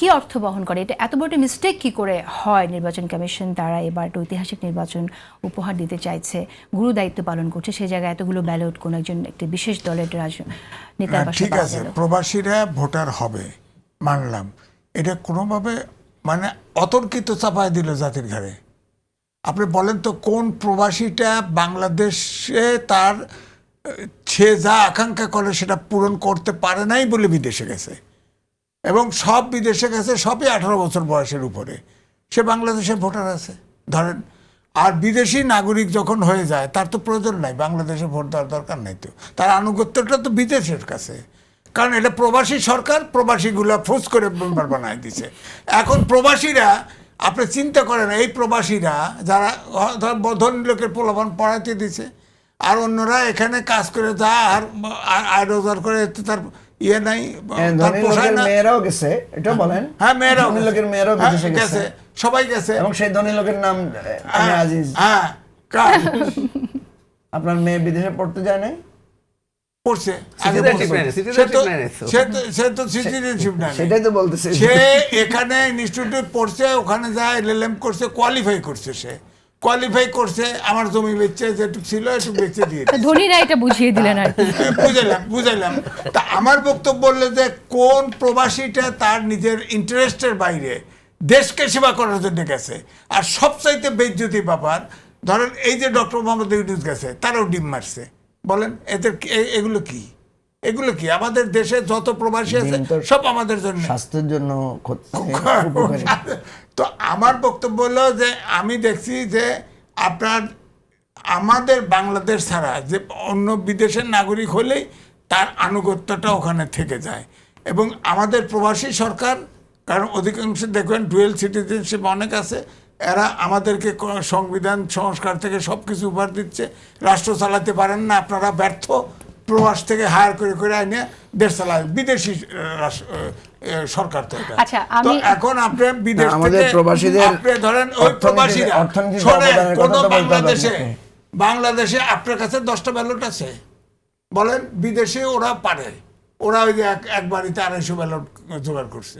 কি অর্থ বহন করে? এটা এত বড় মিস্টেক কি করে হয়? নির্বাচন কমিশন তারা এবার একটা ঐতিহাসিক নির্বাচন উপহার দিতে চাইছে, গুরু দায়িত্ব পালন করছে, সেই জায়গায় এতগুলো ব্যালট কোন একজন একটা বিশেষ দলের নেতার পাশে ঠিক পাওয়া আছে, গেল। প্রবাসীরা ভোটার হবে মানলাম, এটা কোনোভাবে মানে অতর্কিত চাপায় দিল জাতির ঘাড়ে। আপনি বলেন তো কোন প্রবাসীটা বাংলাদেশে তার সে যা আকাঙ্ক্ষা করে সেটা পূরণ করতে পারে নাই বলে বিদেশে গেছে, এবং সব বিদেশে গেছে সবই 18 বছর বয়সের উপরে, সে বাংলাদেশে ভোটার আছে ধরেন। আর বিদেশি নাগরিক যখন হয়ে যায় তার তো প্রয়োজন নাই, বাংলাদেশে ভোট দেওয়ার দরকার নাই, তো তার আনুগত্যটা তো বিদেশের কাছে, কারণ এটা প্রবাসী সরকার প্রবাসীগুলা ফোর্স করে মেম্বার বানায় দিছে। এখন প্রবাসীরা আপনি চিন্তা করেন, এই প্রবাসীরা যারা ধনী লোকের প্রলোভন পড়াইতে দিছে, আর অন্যরা এখানে কাজ করে যা আর আয় রোজগার করে তার ইয়ে নাই, তার পোষায় না। মেয়েরাও গেছে, এটা বলেন। হ্যাঁ, মেয়েরাও ধনী লোকের মেয়েরাও বিদেশে গেছে, সবাই গেছে, এবং সেই ধনী লোকের নাম আজিজ। হ্যাঁ, কার আপনার মেয়ে বিদেশে পড়তে যায় নাই? পড়ছে, সেটাই তো বলতেছে। সে এখানে ইনস্টিটিউটে পড়ছে, ওখানে যায় এলএলএম করছে, কোয়ালিফাই করছে, সে কোয়ালিফাই করছে, আমার জমি বেচছে, যেটুকু ছিল একটু বেচে দিয়ে ধনীরা এটা বুঝিয়ে দিলেন আর কি। বুঝাইলাম। তা আমার বক্তব্য বললো যে কোন প্রবাসীটা তার নিজের ইন্টারেস্টের বাইরে দেশকে সেবা করার জন্য গেছে। আর সবচাইতে বেজ্জতি ব্যাপার, ধরেন এই যে ডক্টর মোহাম্মদ ইউনূস গেছে, তারাও ডিম মারছে। বলেন এদের এগুলো কি? এগুলো কি? আমাদের দেশে যত প্রবাসী আছে সব আমাদের জন্য, স্বাস্থ্যের জন্য। তো আমার বক্তব্য হলো যে আমি দেখছি যে আপনার আমাদের বাংলাদেশ ছাড়া যে অন্য বিদেশের নাগরিক হলেই তার আনুগত্যটা ওখানে থেকে যায়, এবং আমাদের প্রবাসী সরকার, কারণ অধিকাংশ দেখবেন ডুয়েল সিটিজেনশিপ অনেক আছে, এরা আমাদেরকে সংবিধান সংস্কার থেকে সব কিছু উপহার দিচ্ছে, রাষ্ট্র চালাতে পারেন না আপনারা, ব্যর্থ, প্রবাস থেকে হায়ার করে করে আইনে দেশ চালায়, বিদেশি সরকার তো এটা। আচ্ছা, তো এখন আপনি বিদেশ আমাদের থেকে প্রবাসীদের আপনি ধরেন ওই প্রবাসীরা শোনেন, কোন বাংলাদেশে আপনার কাছে 10টা ব্যালট আছে বলেন, বিদেশে ওরা পারে, ওরা ওই যে এক বাড়িতে 250 ব্যালট জোগাড় করছে।